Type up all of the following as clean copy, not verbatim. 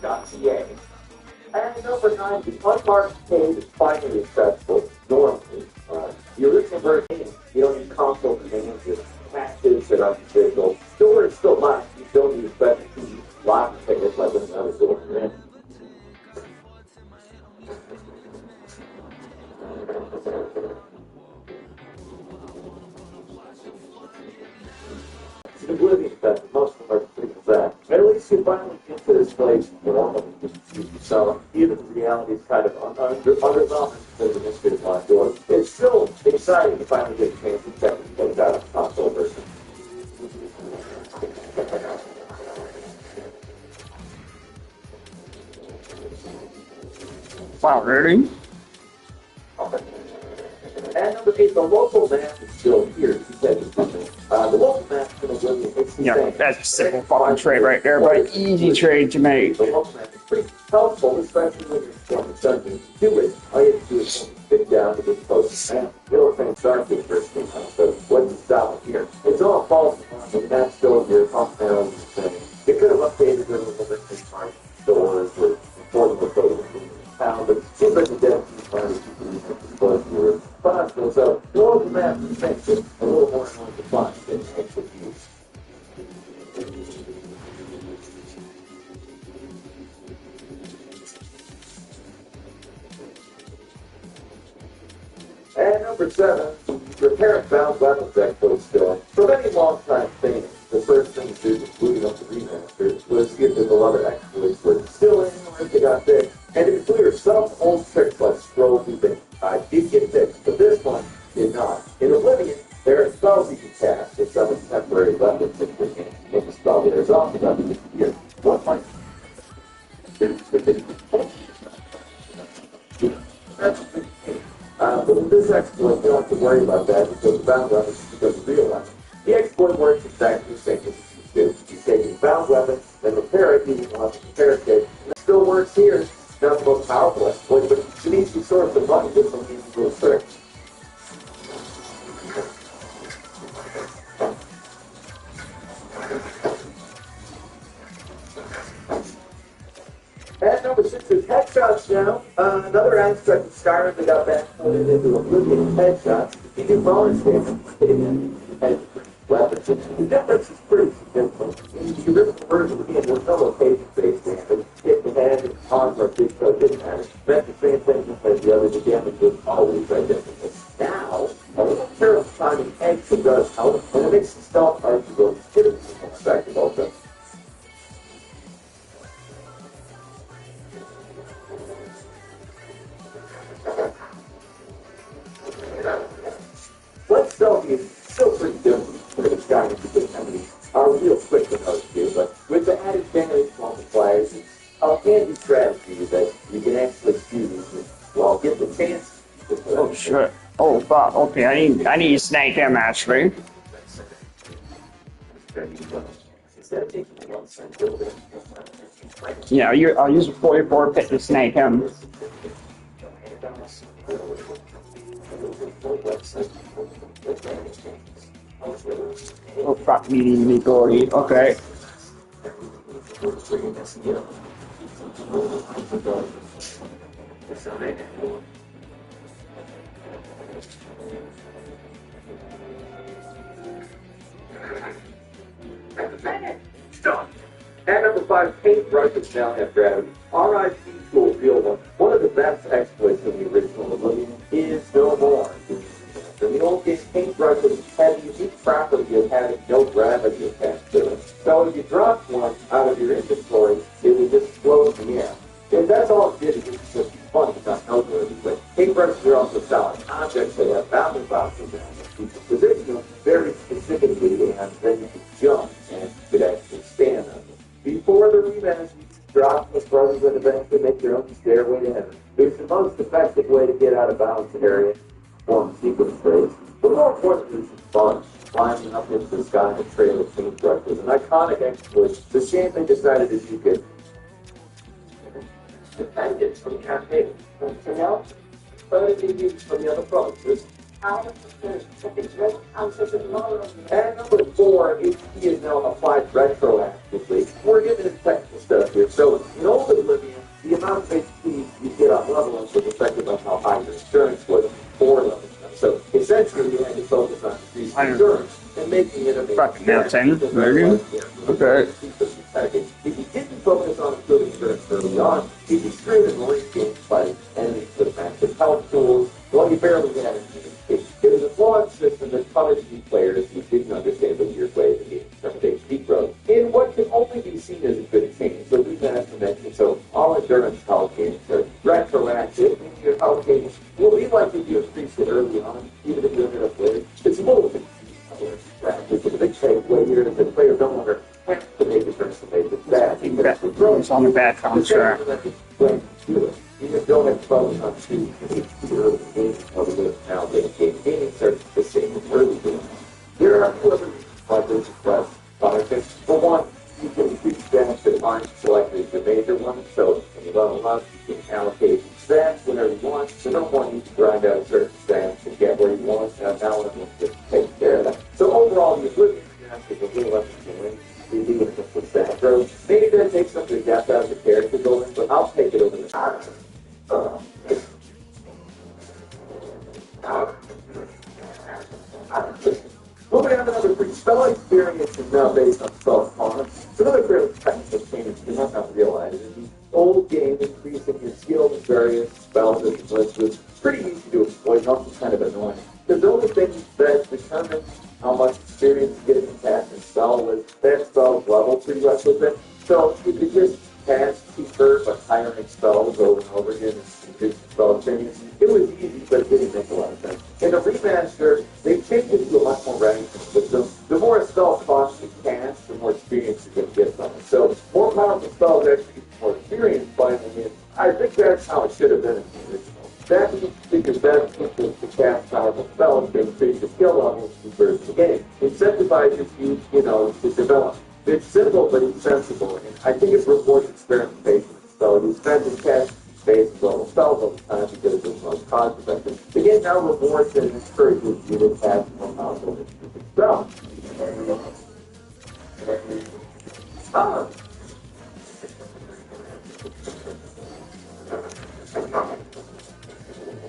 .ca. And number 9, the unmarked page is finally accessible normally. The original version, you don't need console commands, it's patches that are visual. Still works still much. You still need special keys, lock tickets like another door. It's oblivion that most of them are pretty bad. At least you finally get to this place where so even the reality is kind of underwhelming because of the mystery of locked doors. It's still exciting to finally get a chance to check and get it out of the console version. Wow, really? And number 8, the local map is still here. The local map is going to give you it's Yeah, that's a simple fucking trade right there, but easy trade to make. The local map is pretty helpful, especially when you're storming dungeons. Do it. All you have to do is stick down to get close to the map. It'll think start the first thing out. So what's the style here? It's all false. The map's still here. Pump down. They could have updated it a little bit as far as stores or portable photos in town, but it seems like the density part is close possible. So the local map makes it a little more hard to find than actual use. And number 7, repair and found weapons exploit still. For many long-time fans, the first thing to do booting up the remaster was see if the beloved exploits were still in or if they got fixed. And to be clear, some old tricks like scroll looping did get fixed, but this one did not. In Oblivion, there are spells you can cast that summon temporary weapons if you can't make a spell. There's also weapons here. One might. But with this exploit, you don't have to worry about that because the bound weapons becomes real weapons. The exploit works exactly the same as it used to. You take your bound weapon, then repair it using one of the repair kit, and it still works here. It's not the most powerful exploit, but it needs to source of money with some easy little tricks. And number 6 is headshots now. Another aspect of Skyrim that got backported into Oblivion headshots. You do bonus damage and weapons. The difference is pretty significant. You rip the version of the game, there's no location-based damage. Hit the head and arms are big, so it didn't matter. Meant the same thing as the other, the damage was always identical. Now, a little careful timing actually does help, and it makes the stealth arguably more effective also. What's stealthy is still pretty different for the Skyrim because enemies are real quick to notice you, but with the added damage multipliers, it's a handy strategy that you can actually use while get the chance. Oh shit. Oh fuck, okay, I need to snake him actually. Yeah, I'll use a 44 pit to snake him. Oh fuck, needing me gory. Okay. Stop. And number 5, paintbrushes now have gravity. RIP to a real one. One of the best exploits in the original Oblivion is no more. In the old game, paintbrushes had the unique property of having no gravity attached to it. So if you dropped one out of your inventory, it would just float in the air. And that's all it did, it was just fun, not noteworthy. But paintbrushes are also solid objects that have bounding boxes in them. You can position them very specifically, and then you can jump and you could actually stand on them. Before the remaster, drop the brothers and eventually make your own stairway to heaven. It's the most effective way to get out of balance area, form sequence trades. But more importantly, it's fun. Climbing up into the sky in a trail of paintbrushes. An iconic exploit. The shame they decided to do it. Dependent from campaign. Anything else? Further reviews from the other provinces. And number 4, HP is now applied retroactively. We're getting into technical stuff here. So in old Oblivion, the amount of HP you get on leveling was affected by how high your endurance was for leveling. So essentially, you had to focus on increasing endurance and making it a fucking mountain. Okay. If you didn't focus on improving endurance early on, you'd be screwed in the late game by enemies with massive health tools. Well, you barely had any. It was a flawed system that punished you players who didn't understand the weird way the game determined HP growth in what can only be seen as a good change. So we've had to mention, so all endurance health gains are retroactive, meaning your health gains will be like if you increase it early on, even if you ended up with it's a little bit the big takeaway here is that players don't longer have to make a person make it bad. It's on the bad contract. You just don't have to focus on shooting early games now gaming starts the same as early games. There are two other reasons why this request benefits. For one, you can increase stats that aren't selected as the major ones, so when you level up, you can allocate stats whenever you want, so no one needs to grind out certain stats to get where you want, and now one needs to take care of that. So overall, the Oblivion is a little less appealing. Even if it's with stat growth. Maybe that takes some of the depth out of the character building, but I'll take it over the top. Moving on to number 3, spell experience is now based on spell costs. It's another fairly technical change you might not realize. In the old game, increasing your skill in various spells and lists was pretty easy to exploit and also kind of annoying. Because the only thing that determined how much experience getting a cast and spell was that spell's level prerequisite. So you could just cast cheaper but higher rank spells over and over again and increase the spell experience. It was easy, but it didn't make a lot of sense. In the remaster, they changed it to a much more random system. The more a spell costs to cast, the more experience you're going to get from it. So more powerful spells actually get more experience by the end. I think that's how it should have been in the original. That means because that's to cast powerful spells to increase your skill level for the game. Incentivizes you, to develop. It's simple, but it's sensible, and I think it rewards experimentation. So you spend the cash space and level spells all the time because it's most cost effective. The game now rewards and encourages you to cast more powerful spells.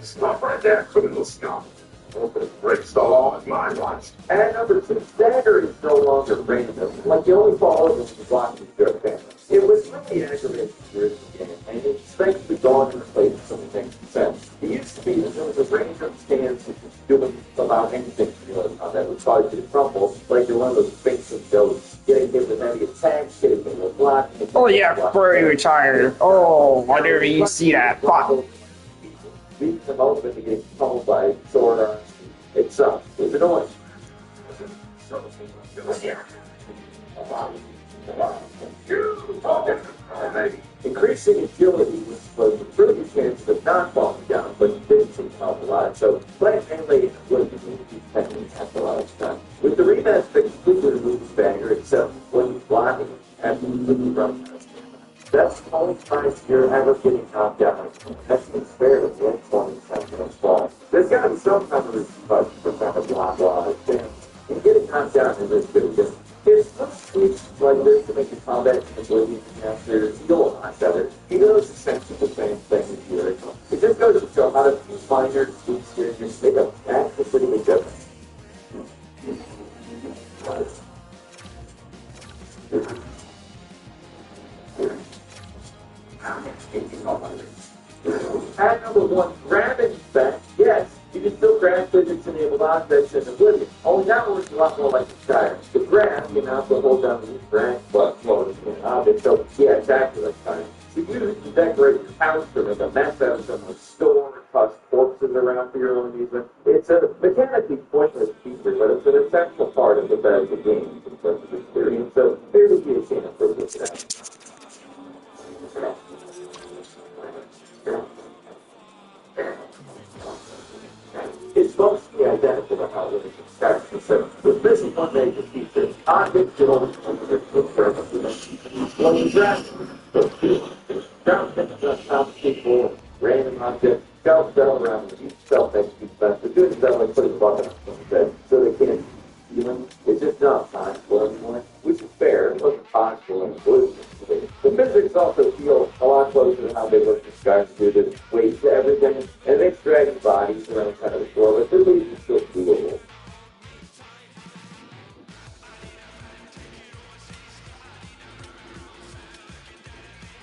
Stop right there, criminal scum. Breaks the law in my watch. And number 2, stagger is no longer random. Like, you only follow them to block with your family. It was really aggravating years ago, and it's thankfully gone and replaced with something that makes sense. It used to be that there was a range of stands that you doing about anything that would cause you to crumble, like you're one of those things of those getting hit with heavy attacks, getting hit with block. Oh yeah, before he retired. Oh, why didn't you see that? Fuck. Leaving them open to get pummeled by sword arms. It sucks. It's annoying. Increasing agility was a pretty good chance of not falling down, but it didn't seem to help a lot. So playing melee was the community techniques after a lot of time. With the remaster, they completely removed stagger, except when you block it and completely run. That's the only time you're ever getting knocked out. That's unfair to the 20 seconds fall. There's got to be some kind of repercussion for kind of blah things. And getting knocked out in this video, there's some tweaks like this to make the combat and ability master feel a lot better. Even though it's essentially the same thing as the original. It just goes to show how to few minor tweaks here and just make a actual pretty big difference. At number 1, grabbing back. Yes, you can still grab physics enabled objects in Oblivion. Only that one was a lot more like the Skyrim. The grab, you now have to hold down the drag but float in an object. So yeah, exactly like Skyrim. So you use to decorate your house or make a mess out of someone's store, toss corpses around for your own amusement. It's a mechanically pointless feature, but it's an essential part of the best of games in terms of experience. So here would be a chance for this to happen. It's mostly identical to how it is in Skyrim. So with this one major feature, objects will only come to when you grab down things on top of people, random objects, spell around each spell makes you That's the good stuff, like putting the bucket on, so they can't, you know, it's just not possible anymore, which is fair. It wasn't possible in the blues. The physics also feel a lot closer to how they work with guys do the weights to everything, and they drag bodies around kind of the floor, but they're leaving still doable.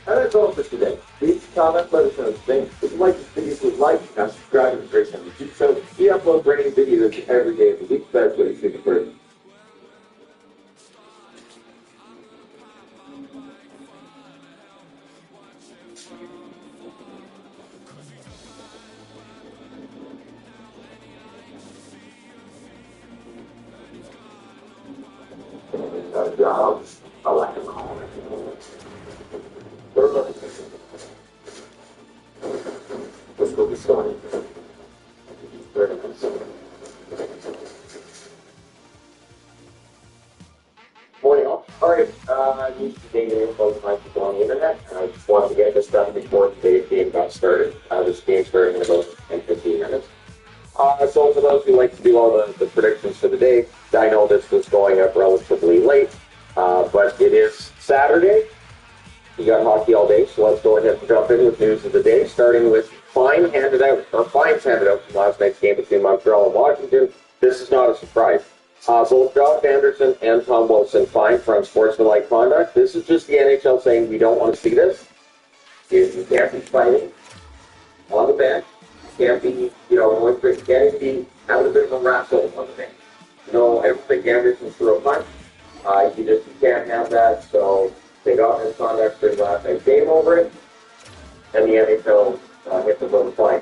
And that's all for today. Leave a comment, let us know what you think. If you like this video, please like and subscribe and great on YouTube. So we upload brand new videos every day of the week. That's what you should prefer. Jobs, I like them all. Let's go get started. 30 minutes. Morning all. Alright, used to data info from people on the internet, and I just wanted to get this done before today's game got started. This game started in about 10-15 minutes. So for those who like to do all the predictions for the day, I know this was going up relatively late, but it is Saturday. You got hockey all day, so let's go ahead and jump in with news of the day, starting with fines handed out from last night's game between Montreal and Washington. This is not a surprise. Both Josh Anderson and Tom Wilson fined for unsportsmanlike conduct. This is just the NHL saying we don't want to see this. You can't be fighting on the bench. You can't be, going for it. Can't be having a bit of a wrestle on the bench. Everything Anderson threw a punch. You can't have that, so they got misconduct for last night's game over it, and the NHL hit the vote fine.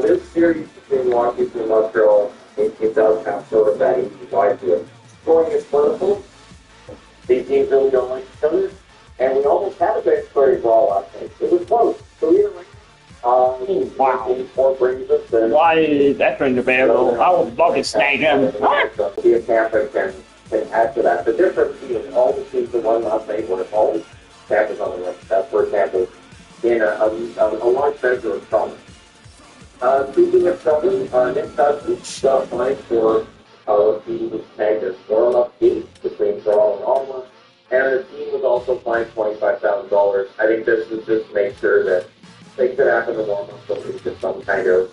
This series between Washington and Montreal, it does have sort of that easy vibe to it. Scoring is plentiful. These teams really don't like each other, and we almost had a bench party brawl last night. It was close. So either way, wow. 4 brings us. Why that ring the bell? I would love to snag him. See if Tampa can add to that. The difference is all the teams that won last night were all Tampa's on the list. That's where Tampa's in a large measure of trouble. Speaking of trouble, Nick Cousins got fined for the Tampa's warm-up game between Toronto and Ottawa, and the team was also fined $25,000. I think this was just to make sure that things that happen in the warm-up so there's just some kind of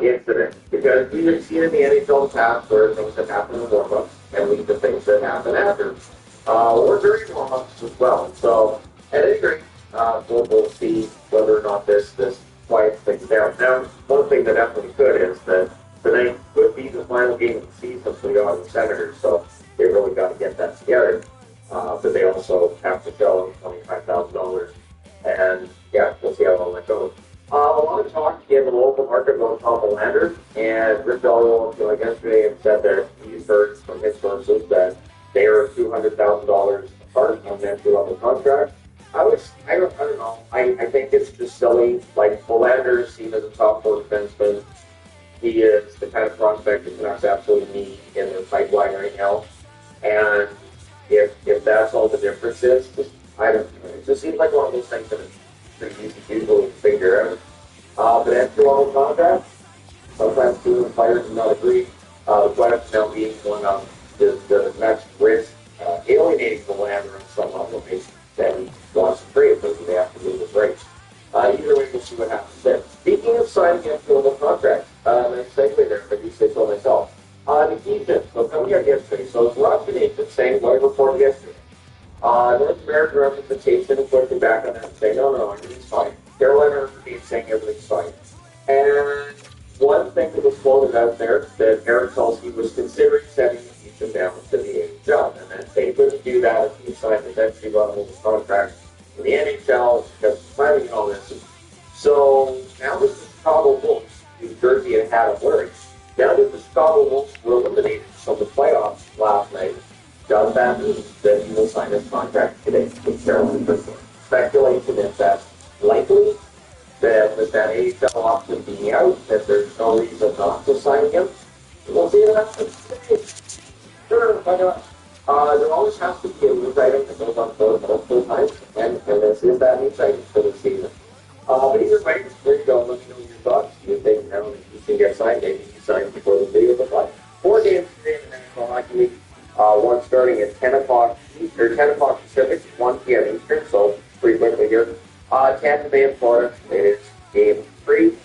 incident. Because we've seen in the NHL in the past where things that happen in the warm-ups and lead to things that happen after. Or during warm-ups as well. So, at any rate, we'll see whether or not this quiets things down. Now, one thing that definitely could is that tonight could be the final game of the season for the Ottawa Senators, so they really got to get that together. But they also have to show $25,000. And, yeah, we'll see how all that goes. A lot of talk in the local market about Tom Willander, and Rich Elwell, yesterday had said that he's heard from his sources that they are $200,000 apart on the entry-level contract. I don't know. I think it's just silly. Like, Willander is seen as a top-four defenseman. He is the kind of prospect that Canucks absolutely need in their pipeline right now. And if that's all the difference is, I don't know. It just seems like one of those things that pretty easy to usually figure out. But entry-level contract, sometimes team and players do not agree. The question now being going on is the next risk alienating the land on some level that he wants to trade because they have to move his race. Either way, we'll see what happens there. Speaking of signing entry-level contracts, nice segue there, if I do say so myself. The Keystone, so coming out yesterday, so it's Rob Canadian saying what I reported yesterday. North American representation is looking back on that and saying, no, everything's fine. Carolina is saying everything's fine. And one thing that was floated out there that Eric Tulsi was considering sending him down to the AHL, and that they couldn't do that if he signed the entry-level contract in the NHL because of planning and all this. So now that the Chicago Wolves, New Jersey had a worry, now that the Chicago Wolves were eliminated from the playoffs last night, does that mean that he will sign his contract today with Carolina? Speculation is that likely that with that AHL option being out, that there's no reason not to sign him. We'll see what happens today. Sure, why not? There always has to be a news item that goes on for multiple times, and this is that news item for the season. But either way, there you go. Let me know your thoughts. You think now you can get signed, maybe you signed before the video. But like 4 games today in the National Hockey League. One starting at 10 o'clock or 10 o'clock Pacific, 1 p.m. Eastern. So pretty quickly here. Tampa Bay and Florida. It is game 3.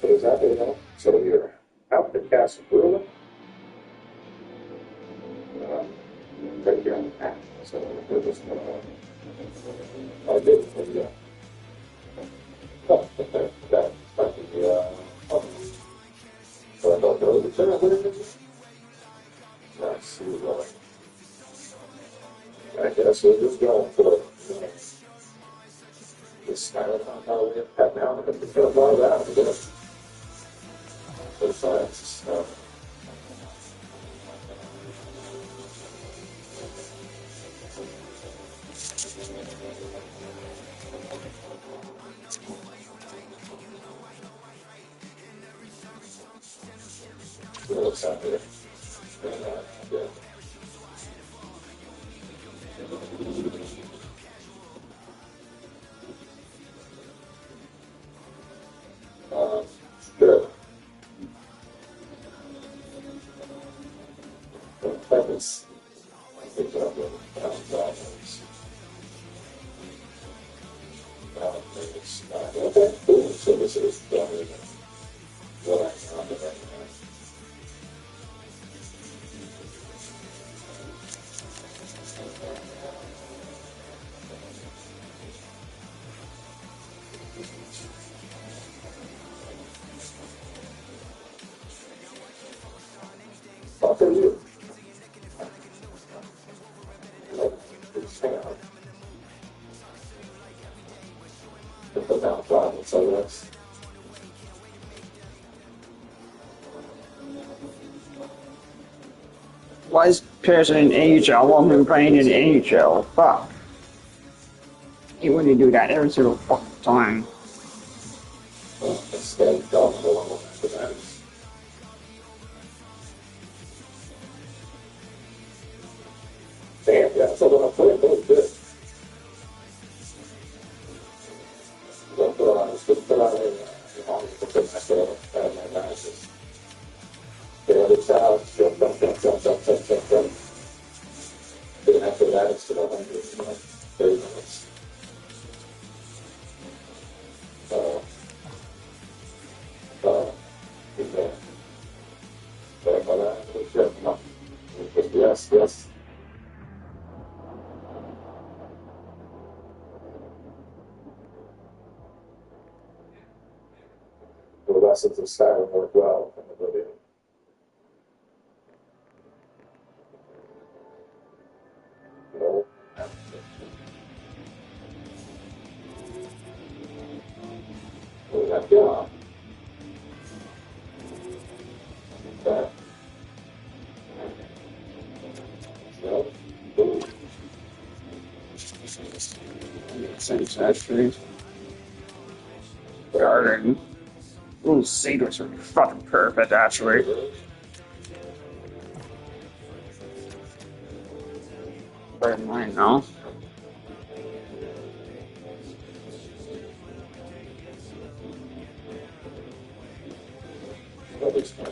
What is that now? So you're out the cast room. Right here on the patch. So we're just going to. I did. Yeah. Oh, okay. That's the. So I don't know the turn. Let's see what. I guess we're just going for it. This kind of how we have now. I'm going to feel about that. We're going to. Besides. Looks out there. Yeah. Good. That was, I think that was okay, cool. So this is done. What I'm on right now. Fuck are you? Hang on. Put the down five, so that's. Why is Pearson in NHL? I want him playing in NHL. Fuck. He wouldn't do that every single fucking time. Instead, don't hold on to that. Damn, yeah, so when I put it, really good. Don't put it on, just put it on put my matches. Get out of the house, jump. Then after that, it's still 30 minutes. Okay. Back on that, no. Yes. The lessons of Saturn work well in the video. No. What did I get on? Okay. No. Makes sense, actually. Garden. Ooh, Cedars are fucking perfect, actually. Better than mine, no?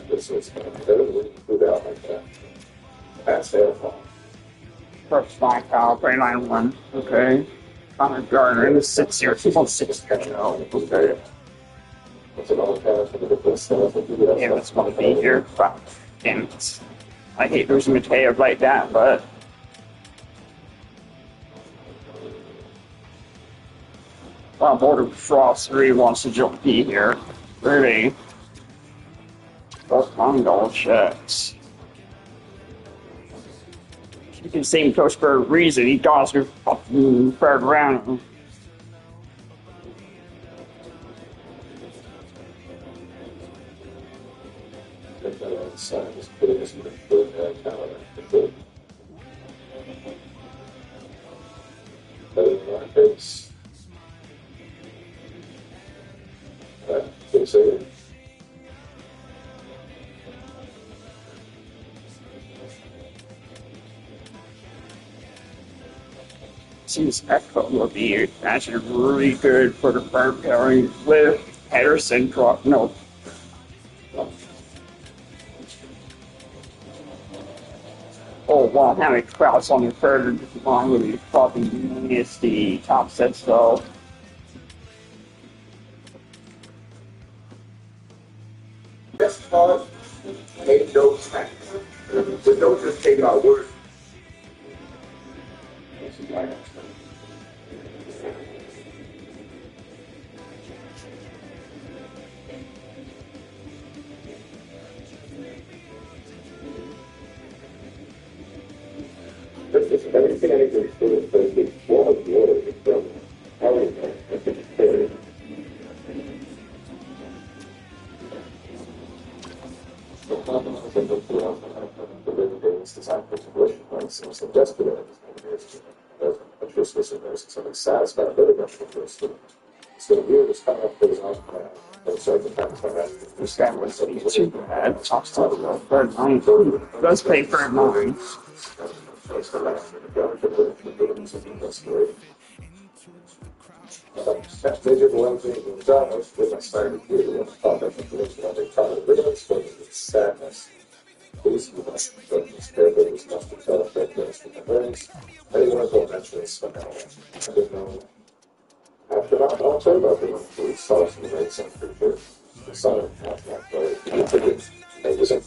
This is going to be put out like that. That's their fault. First fly foul, play line 1. Okay. Connor Gardner, 6 years. He's on 6 years. Oh, okay. What's it all kind of Yeah, it's gonna be here. Fuck. Damn it. I hate losing Mateo like that, but. Well, Border Frost really wants to jump B here. Really. That's Mongol shit. You can see him coach for a reason. He got us through fucking third round. Seems Echo will be actually really good for the firm pairing with Henderson. No, oh wow, having Krauts on the third line would be fucking nasty. Top sets though. Best part, ain't no tax. So don't just take our word. Everything I need to do is basically one of the orders from everything. The problem is that the living days design for situation points and suggested it as a Christmas and there's something satisfied living up to Christmas. So the weird is coming up goes on and so the times I have to This guy was too bad. Top stuff though. Third line. Let's pay third line. place the last of the government the buildings of the restoration. That digital everything was done when I started here with public information on the top of the rhythms, but it's sadness. Please be blessed. But the spirit of this must be felt that goes with the rings. Anyone who mentions the hell. I didn't know. After that, I'll tell you about the police saw some race and for sure. The son of that, but it was a